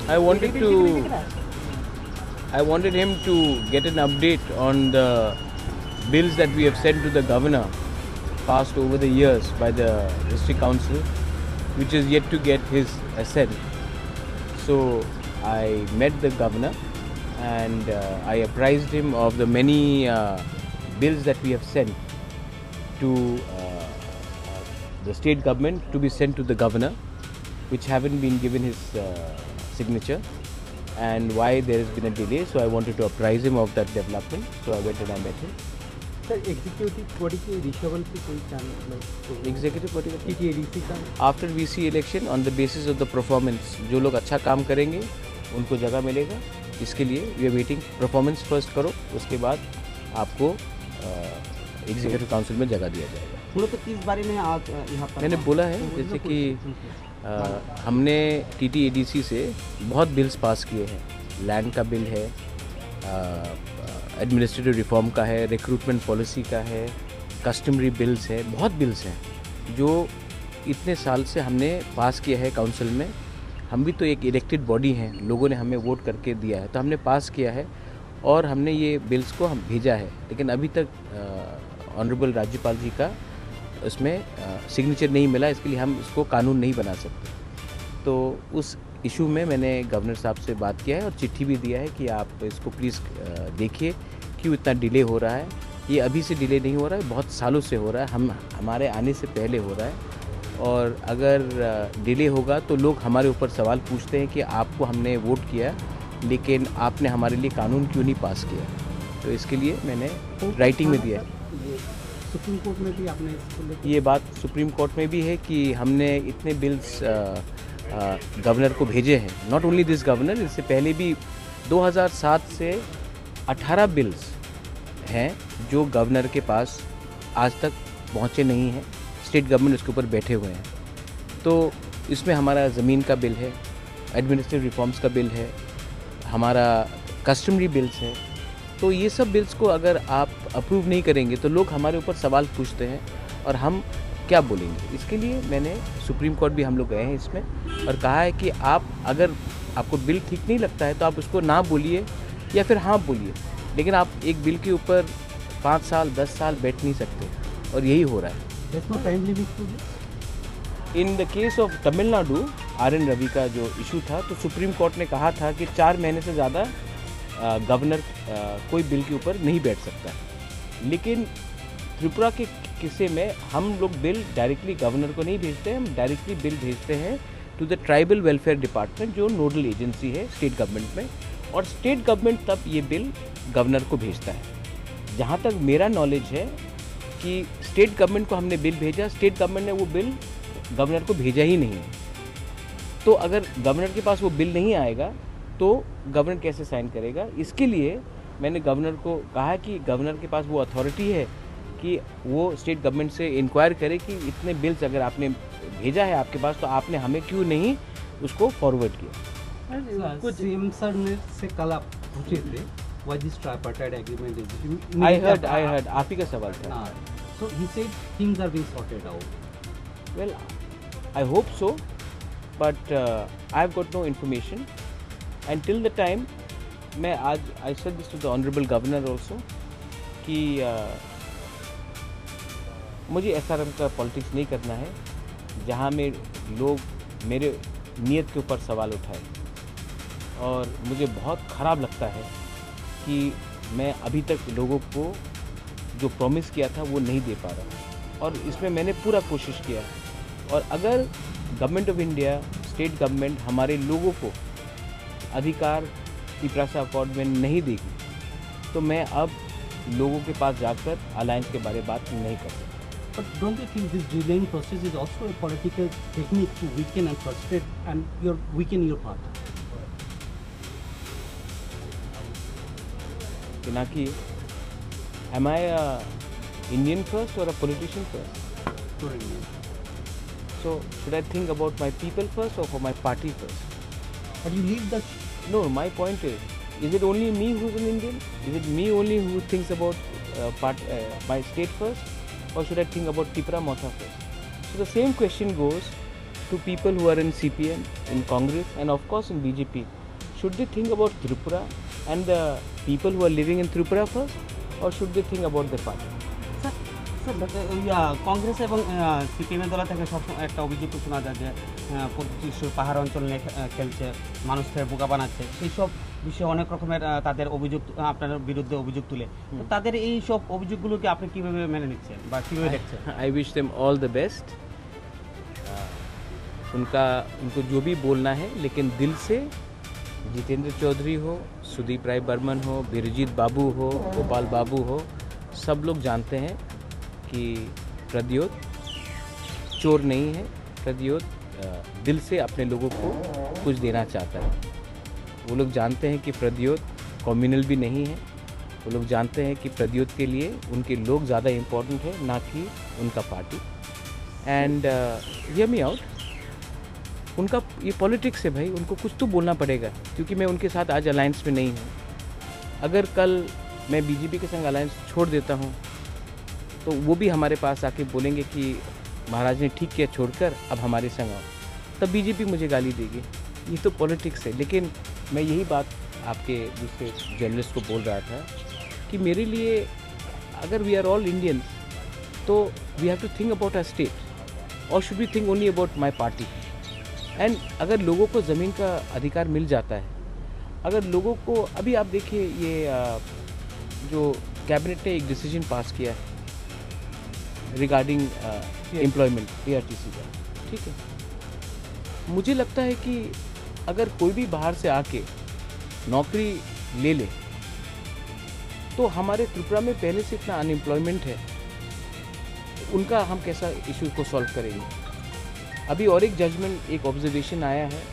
I wanted him to get an update on the bills that we have sent to the governor, passed over the years by the district council, which is yet to get his assent. So I met the governor and I apprised him of the many bills that we have sent to the state government to be sent to the governor, which haven't been given his signature, and why there has been a delay. So I wanted to apprise him of that development. So I went and I met him. Sir executive body की reshuffle की कोई chance Executive body का TTADC का after VC election on the basis of the performance, जो लोग अच्छा काम करेंगे उनको जगह मिलेगा. इसके लिए we are waiting. Performance first करो, उसके बाद आपको एग्जीक्यूटिव काउंसिल में जगह दिया जाएगा. तो किस बारे में आज यहाँ पर मैंने बोला है जैसे कि हमने TTADC से बहुत बिल्स पास किए हैं. लैंड का बिल है, एडमिनिस्ट्रेटिव रिफॉर्म का है, रिक्रूटमेंट पॉलिसी का है, कस्टमरी बिल्स है, बहुत बिल्स हैं जो इतने साल से हमने पास किया है काउंसिल में. हम भी तो एक इलेक्टेड बॉडी हैं, लोगों ने हमें वोट करके दिया है, तो हमने पास किया है और हमने ये बिल्स को हम भेजा है. लेकिन अभी तक ऑनरेबल राज्यपाल जी का उसमें सिग्नेचर नहीं मिला, इसके लिए हम इसको कानून नहीं बना सकते. तो उस इशू में मैंने गवर्नर साहब से बात किया है और चिट्ठी भी दिया है कि आप इसको प्लीज़ देखिए क्यों इतना डिले हो रहा है. ये अभी से डिले नहीं हो रहा है, बहुत सालों से हो रहा है. हमारे आने से पहले हो रहा है और अगर डिले होगा तो लोग हमारे ऊपर सवाल पूछते हैं कि आपको हमने वोट किया लेकिन आपने हमारे लिए कानून क्यों नहीं पास किया. तो इसके लिए मैंने राइटिंग में दिया है. सुप्रीम कोर्ट में भी आपने ये बात सुप्रीम कोर्ट में भी है कि हमने इतने बिल्स गवर्नर को भेजे हैं. नॉट ओनली दिस गवर्नर, इससे पहले भी 2007 से 18 बिल्स हैं जो गवर्नर के पास आज तक पहुँचे नहीं हैं. स्टेट गवर्नमेंट उसके ऊपर बैठे हुए हैं. तो इसमें हमारा ज़मीन का बिल है, एडमिनिस्ट्रेटिव रिफॉर्म्स का बिल है, हमारा कस्टमरी बिल्स है. तो ये सब बिल्स को अगर आप अप्रूव नहीं करेंगे तो लोग हमारे ऊपर सवाल पूछते हैं और हम क्या बोलेंगे. इसके लिए मैंने सुप्रीम कोर्ट भी हम लोग गए हैं इसमें और कहा है कि आप अगर आपको बिल ठीक नहीं लगता है तो आप उसको ना बोलिए या फिर हाँ बोलिए, लेकिन आप एक बिल के ऊपर 5 साल 10 साल बैठ नहीं सकते. और यही हो रहा है. In the case of Tamil Nadu, RN Ravi का जो इशू था, तो सुप्रीम कोर्ट ने कहा था कि 4 महीने से ज़्यादा गवर्नर कोई बिल के ऊपर नहीं बैठ सकता. लेकिन त्रिपुरा के किस्से में हम लोग बिल डायरेक्टली गवर्नर को नहीं भेजते, हम डायरेक्टली बिल भेजते हैं to the tribal welfare department जो नोडल एजेंसी है स्टेट गवर्नमेंट में, और स्टेट गवर्नमेंट तब ये बिल गवर्नर को भेजता है. जहाँ तक मेरा नॉलेज है कि स्टेट गवर्नमेंट को हमने बिल भेजा, स्टेट गवर्नमेंट ने वो बिल गवर्नर को भेजा ही नहीं. तो अगर गवर्नर के पास वो बिल नहीं आएगा तो गवर्नर कैसे साइन करेगा. इसके लिए मैंने गवर्नर को कहा कि गवर्नर के पास वो अथॉरिटी है कि वो स्टेट गवर्नमेंट से इंक्वायर करे कि इतने बिल्स अगर आपने भेजा है आपके पास तो आपने हमें क्यों नहीं उसको फॉरवर्ड किया. कुछ सीएम सर ने से कल आप पूछे थे why this tripartite agreement is. I heard आप ही का सवाल था. So he said things are being sorted out. Well I hope so, but I have got no information and till the time मैं आज I said this to the honourable governor also कि मुझे SRM का politics नहीं करना है जहाँ में लोग मेरे नीयत के ऊपर सवाल उठाए. और मुझे बहुत ख़राब लगता है कि मैं अभी तक लोगों को जो प्रॉमिस किया था वो नहीं दे पा रहा. और इसमें मैंने पूरा कोशिश किया. और अगर government of India, state government हमारे लोगों को अधिकार पिपरासा अकॉर्ड में नहीं देगी तो मैं अब लोगों के पास जाकर अलायंस के बारे में बात नहीं कर सकता. But don't you think this delaying process is also a political technique to weaken and frustrate and weaken your party? Pinaki, am I a Indian first or a politician first? You're Indian. So should I think about my people first or for my party first? But you leave the. No, my point is it only me who's an Indian? Is it me only who thinks about my state first? Or should I think about Tripura Motha first? So the same question goes to people who are in CPM, in Congress and of course in BJP. should they think about Tripura and the people who are living in Tripura first, or should they think about their party? Congress এবং সিপিএমের দল থেকে সবসময় একটা অভিযোগ শোনা যায় যে প্রতিষ্ঠিত পাহাড় অঞ্চল নিয়ে খেলছে, মানুষকে বোকা বানাচ্ছে, সেই সব বিষয়ে অনেক রকমের তাদের অভিযোগ আপনার বিরুদ্ধে অভিযোগ তুলে। তো তাদের এই সব অভিযোগগুলোকে আপনি কীভাবে মেনে নিচ্ছেন বা কীভাবে দেখছেন? I wish them all the best. उनको जो भी बोलना है, लेकिन दिल से, जितेंद्र चौधरी हो, सुदीप राय बर्मन हो, बिरजीत बाबू हो, गोपाल बाबू हो, सब लोग जानते हैं कि प्रद्योत चोर नहीं है। प्रद्योत दिल से अपने लोगों को कुछ देना चाहता है। वो लोग जानते हैं कि प्रद्योत कम्युनल भी नहीं है। वो लोग जानते हैं कि प्रद्योत के लिए उनके लोग ज़्यादा इम्पोर्टेंट है, ना कि उनका party. And hear me out, उनका ये पॉलिटिक्स है भाई, उनको कुछ तो बोलना पड़ेगा, क्योंकि मैं उनके साथ आज अलायंस में नहीं हूँ। अगर कल मैं बीजेपी के संग अलायंस छोड़ देता हूँ तो वो भी हमारे पास आके बोलेंगे कि महाराज ने ठीक किया छोड़कर, अब हमारे संग आओ, तब बीजेपी मुझे गाली देगी। ये तो पॉलिटिक्स है। लेकिन मैं यही बात आपके दूसरे जर्नलिस्ट को बोल रहा था कि मेरे लिए, अगर वी आर ऑल इंडियंस, तो we have to think about our state, और should we think only about my party. And अगर लोगों को ज़मीन का अधिकार मिल जाता है, अगर लोगों को, अभी आप देखिए ये जो कैबिनेट ने एक डिसीजन पास किया है रिगार्डिंग एम्प्लॉयमेंट पीआरटीसी का, ठीक है, मुझे लगता है कि अगर कोई भी बाहर से आके नौकरी ले ले, तो हमारे त्रिपुरा में पहले से इतना अनएम्प्लॉयमेंट है, उनका हम कैसा इशू को सॉल्व करेंगे। अभी और एक जजमेंट, एक ऑब्जर्वेशन आया है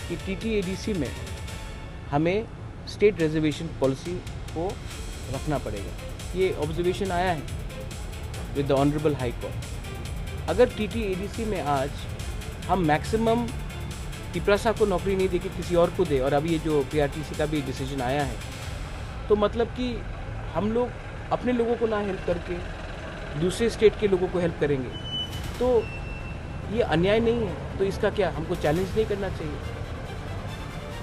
कि टीटीएडीसी में हमें स्टेट रिजर्वेशन पॉलिसी को रखना पड़ेगा। ये ऑब्जर्वेशन आया है with the honourable high court. अगर टीटीएडीसी में आज हम मैक्सिमम तिपरासा को नौकरी नहीं देके किसी और को दे, और अभी ये जो पीआरटीसी का भी डिसीजन आया है, तो मतलब कि हम लोग अपने लोगों को ना हेल्प करके दूसरे स्टेट के लोगों को हेल्प करेंगे, तो ये अन्याय नहीं है। तो इसका क्या हमको चैलेंज नहीं करना चाहिए?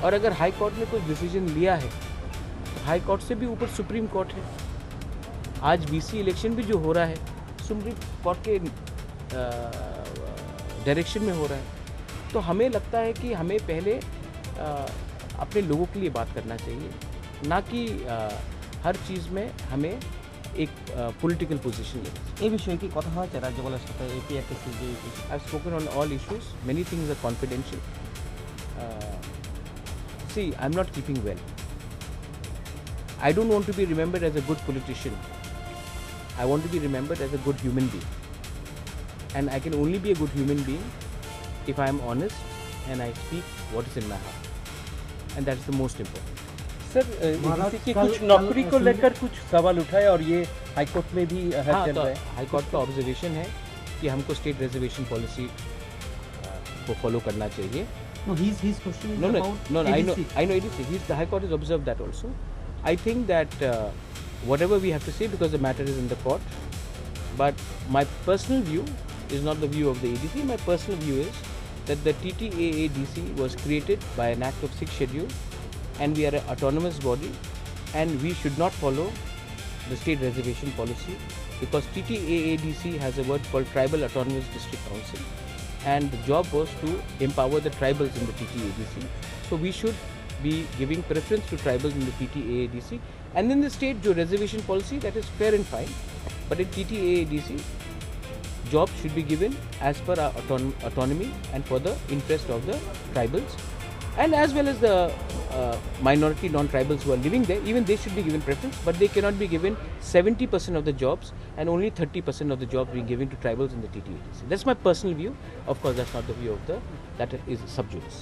और अगर हाई कोर्ट ने कुछ डिसीजन लिया है, तो हाई कोर्ट से भी ऊपर सुप्रीम कोर्ट है। आज बीसी इलेक्शन भी जो हो रहा है सुप्रीम कोर्ट के डायरेक्शन में हो रहा है। तो हमें लगता है कि हमें पहले अपने लोगों के लिए बात करना चाहिए, ना कि हर चीज़ में हमें एक पॉलिटिकल पोजीशन लेना चाहिए। এই বিষয়ে কি কথা হয়েছে রাজ্যপালের সাথে? এপিআরটিসি যে I have spoken on all issues, many things are confidential. See, I am not keeping well. I don't want to be remembered as a good politician. I want to be remembered as a good human being, and I can only be a good human being if I am honest and I speak what is in my heart, and that is the most important. Sir, जैसे कि कुछ नौकरी को लेकर कुछ सवाल उठाए और ये हाईकोर्ट में भी चल रहा है। हाईकोर्ट का ऑब्जर्वेशन है कि हमको स्टेट रिजर्वेशन पॉलिसी को फॉलो करना चाहिए। No, his question is No, about I ADC. know it is. The High Court has observed that also. I think that whatever we have to say, because the matter is in the court, but my personal view is not the view of the ADC. My personal view is that the TTAADC was created by an act of 6th schedule, and we are an autonomous body, and we should not follow the state reservation policy, because TTAADC has a word called Tribal Autonomous District Council, and the job was to empower the tribals in the TTAADC. So we should be giving preference to tribals in the TTAADC, and in the state jo reservation policy, that is fair and fine, but in TTAADC jobs should be given as per our autonomy and for the interest of the tribals, and as well as the minority non-tribals who are living there. Even they should be given preference, but they cannot be given 70% of the jobs and only 30% of the jobs being given to tribals in the TTADC. That's my personal view. Of course, that's not the view of that is sub judice.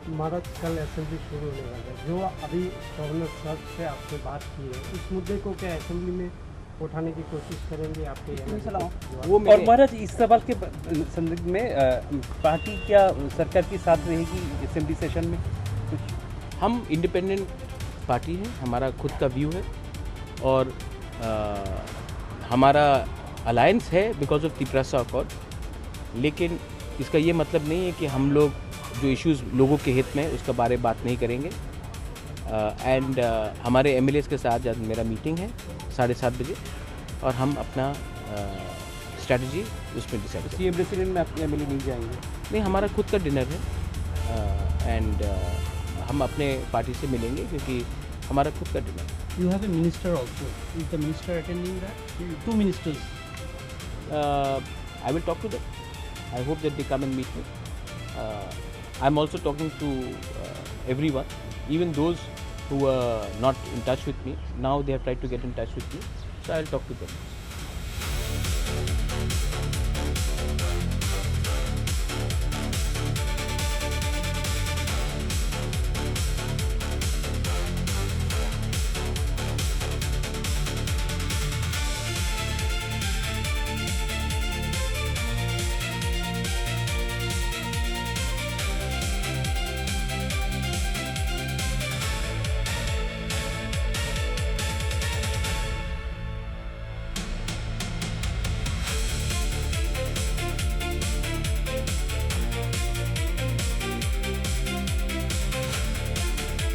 महाराज, कल assembly शुरू होने वाला है, जो अभी governor साहब से आपने बात की है, इस मुद्दे को क्या असेंबली में उठाने की कोशिश करेंगे आपके? वो और महाराज, इस सवाल के संदर्भ में पार्टी क्या सरकार के साथ रहेगी असेंबली सेशन में? कुछ हम इंडिपेंडेंट पार्टी हैं, हमारा खुद का व्यू है, और हमारा अलायंस है बिकॉज ऑफ तिपरासा अकॉर्ड, लेकिन इसका ये मतलब नहीं है कि हम लोग जो इश्यूज़ लोगों के हित में उसका बारे बात नहीं करेंगे। एंड हमारे एमएलएस के साथ आज मेरा मीटिंग है 7:30 बजे और हम अपना स्ट्रैटेजी उसमें डिसाइड करेंगे। सीएम रेसिडेंट में अपने एमएलए नहीं जाएंगे? नहीं, हमारा खुद का डिनर है एंड हम अपने पार्टी से मिलेंगे क्योंकि हमारा खुद का डिनर है। You have a minister also. Is the minister attending that? Two ministers. I will talk to them. I hope that they come and meet me. I'm also talking to everyone, even those who were not in touch with me. Now they have tried to get in touch with me, so I'll talk to them.